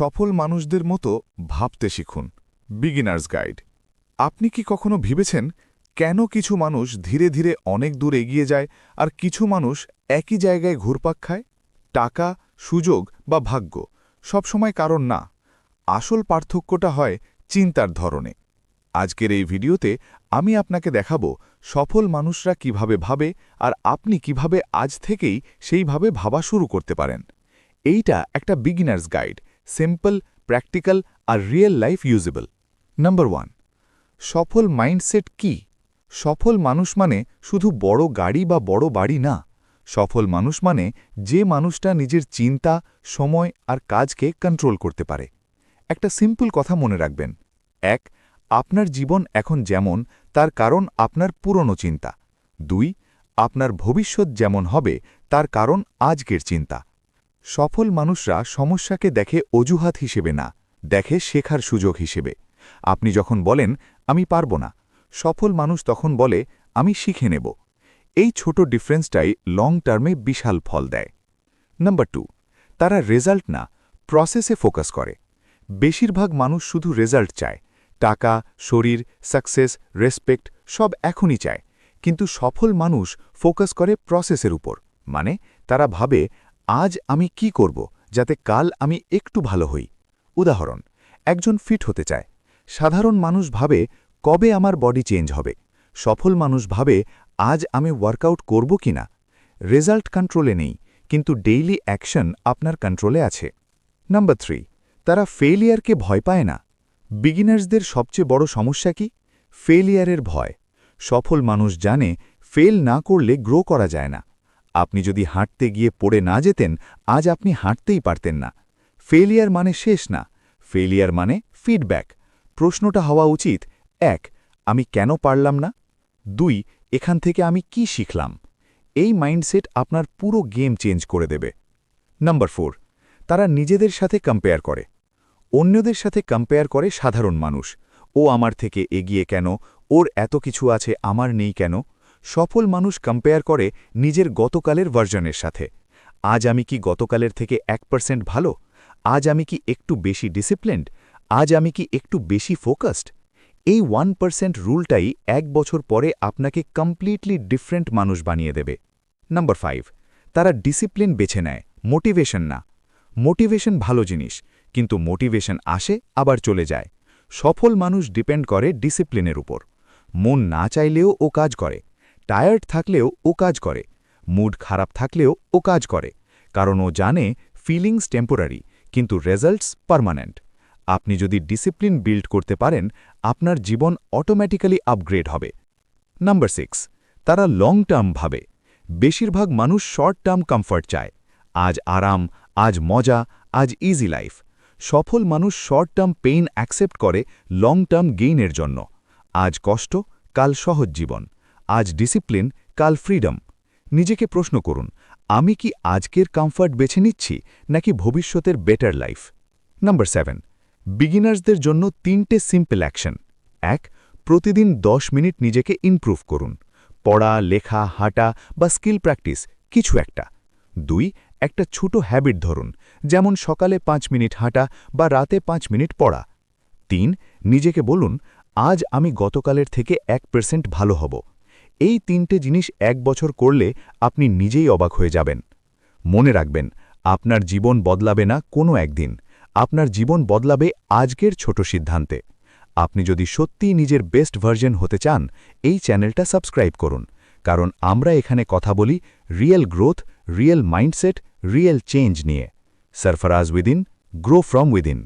সফল মানুষদের মতো ভাবতে শিখুন। Beginners guide. আপনি কি কখনো ভেবেছেন কেন কিছু মানুষ ধীরে ধীরে অনেক দূর এগিয়ে যায় আর কিছু মানুষ একই জায়গায় ঘুরপাক খায়? টাকা, সুযোগ বা ভাগ্য সবসময় কারণ না। আসল পার্থক্যটা হয় চিন্তার ধরনে। আজকের এই ভিডিওতে আমি আপনাকে দেখাবো সফল মানুষরা কিভাবে ভাবে আর আপনি কিভাবে আজ থেকেই সেইভাবে ভাবা শুরু করতে পারেন। এইটা একটা বিগিনার্স গাইড, সিম্পল, প্র্যাকটিক্যাল আর রিয়েল লাইফ ইউজেবল। নাম্বার 1, সফল মাইন্ডসেট কি? সফল মানুষ মানে শুধু বড় গাড়ি বা বড় বাড়ি না। সফল মানুষ মানে যে মানুষটা নিজের চিন্তা, সময় আর কাজকে কন্ট্রোল করতে পারে। একটা সিম্পল কথা মনে রাখবেন। 1, আপনার জীবন এখন যেমন তার কারণ আপনার পুরনো চিন্তা। 2, আপনার ভবিষ্যৎ যেমন হবে তার কারণ আজকের চিন্তা। সফল মানুষরা সমস্যাকে দেখে অজুহাত হিসেবে না, দেখে শেখার সুযোগ হিসেবে। আপনি যখন বলেন আমি পারব না, সফল মানুষ তখন বলে আমি শিখে নেব। এই ছোট ডিফারেন্সটাই লং টার্মে বিশাল ফল দেয়। নাম্বার 2, তারা রেজাল্ট না, প্রসেসে ফোকাস করে। বেশিরভাগ মানুষ শুধু রেজাল্ট চায়, টাকা, শরীর, সাকসেস, রেসপেক্ট সব এখনই চায়। কিন্তু সফল মানুষ ফোকাস করে প্রসেসের উপর। মানে তারা ভাবে আজ আমি কি করব যাতে কাল আমি একটু ভালো হই। উদাহরণ, একজন ফিট হতে চায়। সাধারণ মানুষ ভাবে কবে আমার বডি চেঞ্জ হবে। সফল মানুষ ভাবে আজ আমি ওয়ার্কআউট করব কিনা। রেজাল্ট কন্ট্রোলে নেই, কিন্তু ডেইলি অ্যাকশন আপনার কন্ট্রোলে আছে। নাম্বার 3, তারা ফেলিয়ারকে ভয় পায় না। বিগিনার্সদের সবচেয়ে বড় সমস্যা কি? ফেলিয়ারের ভয়। সফল মানুষ জানে ফেল না করলে গ্রো করা যায় না। আপনি যদি হাঁটতে গিয়ে পড়ে না যেতেন, আজ আপনি হাঁটতেই পারতেন না। ফেলিয়ার মানে শেষ না, ফেলিয়ার মানে ফিডব্যাক। প্রশ্নটা হওয়া উচিত 1, আমি কেন পারলাম না? 2, এখান থেকে আমি কি শিখলাম? এই মাইন্ডসেট আপনার পুরো গেম চেঞ্জ করে দেবে। নাম্বার 4, তারা নিজেদের সাথে কম্পেয়ার করে। অন্যদের সাথে কম্পেয়ার করে সাধারণ মানুষ। ও আমার থেকে এগিয়ে কেন? ওর এত কিছু আছে, আমার নেই কেন? সফল মানুষ কম্পেয়ার করে নিজের গতকালের ভার্জনের সাথে। আজ আমি কি গতকালের থেকে 1% ভালো? আজ আমি কি একটু বেশি ডিসিপ্লিনড? আজ আমি কি একটু বেশি ফোকাসড? এই 1% রুলটাই 1 বছর পরে আপনাকে কমপ্লিটলি ডিফারেন্ট মানুষ বানিয়ে দেবে। নাম্বার 5, তারা ডিসিপ্লিন বেছে নেয়, মোটিভেশন না। মোটিভেশন ভালো জিনিস, কিন্তু মোটিভেশন আসে আবার চলে যায়। সফল মানুষ ডিপেন্ড করে ডিসিপ্লিনের উপর। মন না চাইলেও ও কাজ করে, টায়ার্ড থাকলেও ও কাজ করে, মুড খারাপ থাকলেও ও কাজ করে। কারণ ও জানে ফিলিংস টেম্পোরারি, কিন্তু রেজাল্টস পার্মানেন্ট। আপনি যদি ডিসিপ্লিন বিল্ড করতে পারেন, আপনার জীবন অটোমেটিক্যালি আপগ্রেড হবে। নাম্বার 6, তারা লং টার্ম ভাবে। বেশিরভাগ মানুষ শর্ট টার্ম কমফর্ট চায়। আজ আরাম, আজ মজা, আজ ইজি লাইফ। সফল মানুষ শর্ট টার্ম পেইন অ্যাকসেপ্ট করে লং টার্ম গেইনের জন্য। আজ কষ্ট, কাল সহজ জীবন। আজ ডিসিপ্লিন, কাল ফ্রিডম। নিজেকে প্রশ্ন করুন, আমি কি আজকের কমফর্ট বেছে নিচ্ছি নাকি ভবিষ্যতের বেটার লাইফ? নাম্বার 7, বিগিনার্সদের জন্য 3টে সিম্পল অ্যাকশন। 1, প্রতিদিন 10 মিনিট নিজেকে ইমপ্রুভ করুন। পড়া, লেখা, হাঁটা বা স্কিল প্র্যাকটিস, কিছু একটা। 2, একটা ছোট হ্যাবিট ধরুন, যেমন সকালে 5 মিনিট হাঁটা বা রাতে 5 মিনিট পড়া। 3, নিজেকে বলুন আজ আমি গতকালের থেকে 1% ভালো হব। এই 3টে জিনিস 1 বছর করলে আপনি নিজেই অবাক হয়ে যাবেন। মনে রাখবেন, আপনার জীবন বদলাবে না কোনো একদিন, আপনার জীবন বদলাবে আজকের ছোট সিদ্ধান্তে। আপনি যদি সত্যিই নিজের বেস্ট ভার্জন হতে চান, এই চ্যানেলটা সাবস্ক্রাইব করুন, কারণ আমরা এখানে কথা বলি real growth, real mindset, real change নিয়ে। সরফরাজ উইদিন, গ্রো ফ্রম উইদিন।